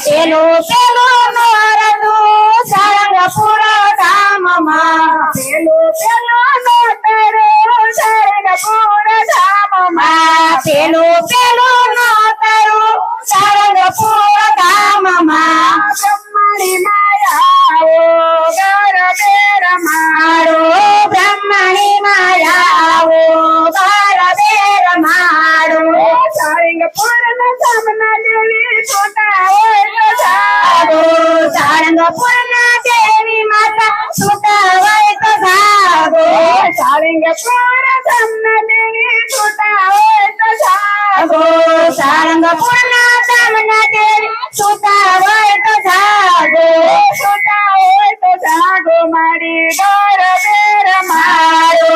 પેલું પેલું નોરતું સારંગપુર ધામમાં પેલું પેલું નોતરું સારંગપુર ધામમાં પેલું પેલું નોતરું સારંગપુર ધામમાં બ્રહ્મણી માયાઓ ગરબે રમાડો બ્રહ્મણી માયાઓ ગરબે રમાડો સારંગપુર ના ધામના દેવી છોટા હોય તો જાગો સારંગપુર ના દેવી માતા સુતા હોય તો જાગો સારંગપુર ધામના દેવી છોટા હોય તો જાગો સારંગપુર ના ધામના દેવી સુતા હોય તો જાગો છોટા હોય તો જાગો મારી ગરબે રમાડો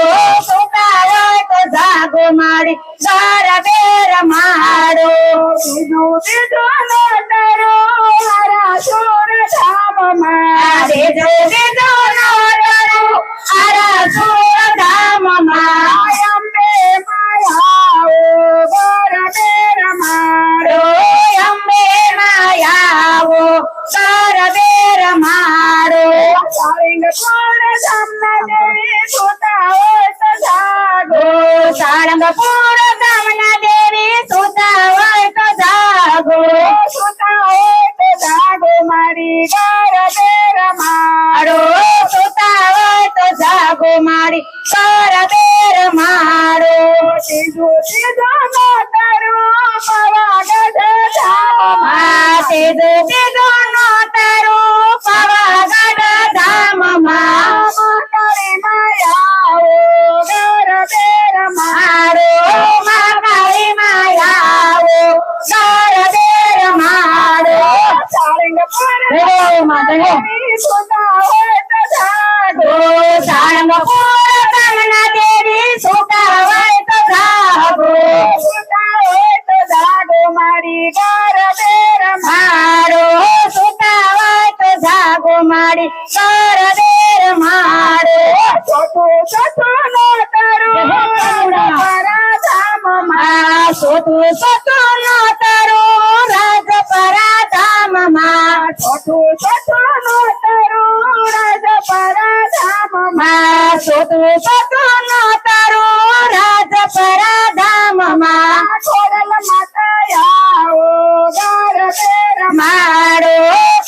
સુતા હોય તો જાગો મારી ગરબે રમાડો બીજું બીજું નોતરો મારા સુર ધામમાં દેજો દેજો નોરતું આરા સુર ધામમાં અંબે માયાઓ ગરબે રમાડો અંબે માયાવો ગરબે રમાડો સારંગપુર ધામના દેવી છોટા હોય તો જાગો સારંગપુર ધામના દેવી સુતા હોય તો જાગો છોટા હોય તો જાગો મારી ગરબે રમાડો સુતા હોય તો જાગો મારી ગરબે રમાડો ત્રીજું ત્રીજું નોતરું પાવાગઢ ધામમાં તેજો તેજો નોતરું પાવાગઢ ધામમાં કાળી માયાઓ ગરબે રમાડો કાળી માયાવો ગરબે રમાડો સારંગપુર દેવી છોટા હોય તો જાગો સારંગપુર ધામના દેવી સુતા હોય તો જાગો છોટા હોય તો જાગો મારી ગરબે રમાડો સુતા હોય તો જાગો મારી ગરબે રમાડો ચોથું ચોથું નોતરું રાજપરા ધામમાં સોતું સોતું નોતરું રાજપરા ધામમાં ચોથું ચોથું નોતરું રાજપરા ધામમાં સોતું સોતું નોતરું રાજપરા ધામમાં ખોડલ માતાયાઓ ગરબે માડો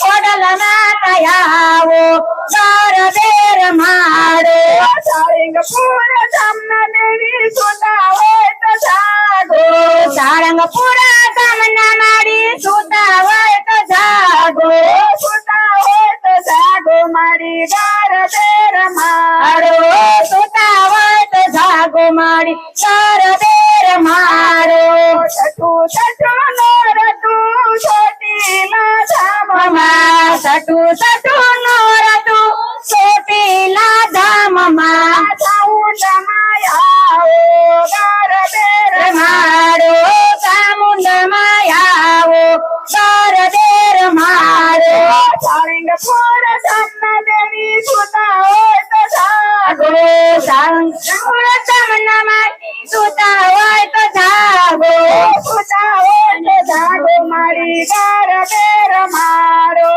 ખોડલ માતાયાવો ગરબે રમાડો સારંગપુર ધામના દેવી છોટા હોય તો જાગો સારંગપુર ધામના માડી સુતા હોય તો જાગો છોટા હોય તો જાગો મારી ગરબે રમાડો સુતા હોય તો જાગો મારી ગરબે રમાડો છઠ્ઠું છઠ્ઠું નોરતું ચોટીલા ધામમાં સટું સટું નોરતું ચોટીલા ધામમાં ચાઉંડ માયાઓ ગરબે રમાડો ચામુંડ માયાવો ગરબે રમાડો સારંગપુર ધામના દેવી છોટા હોય તો જાગો સારંગપુર ધામના માડી સુતા હોય તો જાગો છોટા હોય તો જાગો મારી ગરબે રમાડો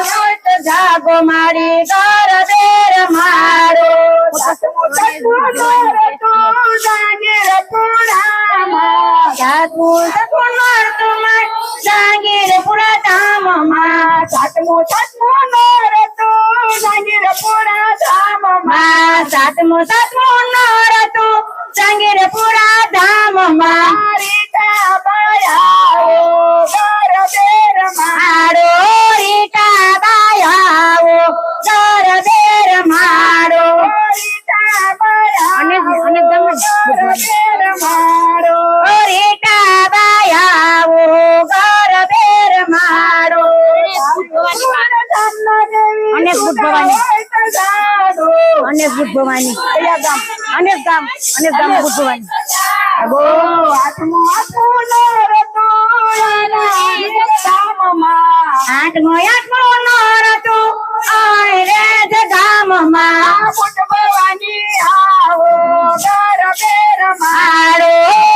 હોય તો જાગો મારી ગરબે રમાડો સાતમું છઠ્ઠું નોરતું જાગીરપુરામાં સાતમું સતમું નોરતું જાગીરપુરા ધામમાં સાતમું છઠ્ઠું નોરતું જાગીરપુરા ધામમાં સાતમું સાતમું નોરતું જાગીરપુરા ધામમાં રીટા બાયાઓ ગરબે રમાડો રીટા બાયાવો ગરબે રમાડો રીટા બાયાઓ ગરબે રમાડો રીટા બાયાવો ગરબે રમાડો અનેક બુદ્ધ ભવાની અનેક બુદ્ધ ભવાની અનેક ગામ બુદ્ધ ભવાની અગો આઠમું આઠમું નોરતું ધામમાં આઠમું નોરતું આણે રે ગામમાં બુદ્ધ ભવાની આવો ગરબે રમાડો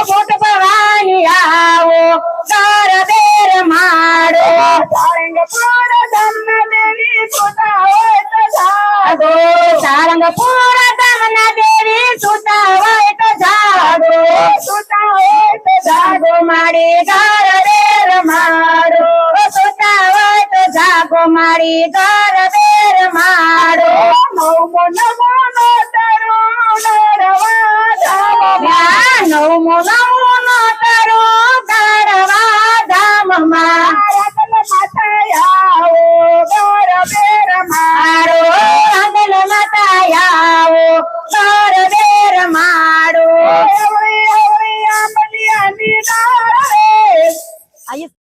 બુદ્ધ ભવાની આવો ગરબે રમાડો મારી ગરબે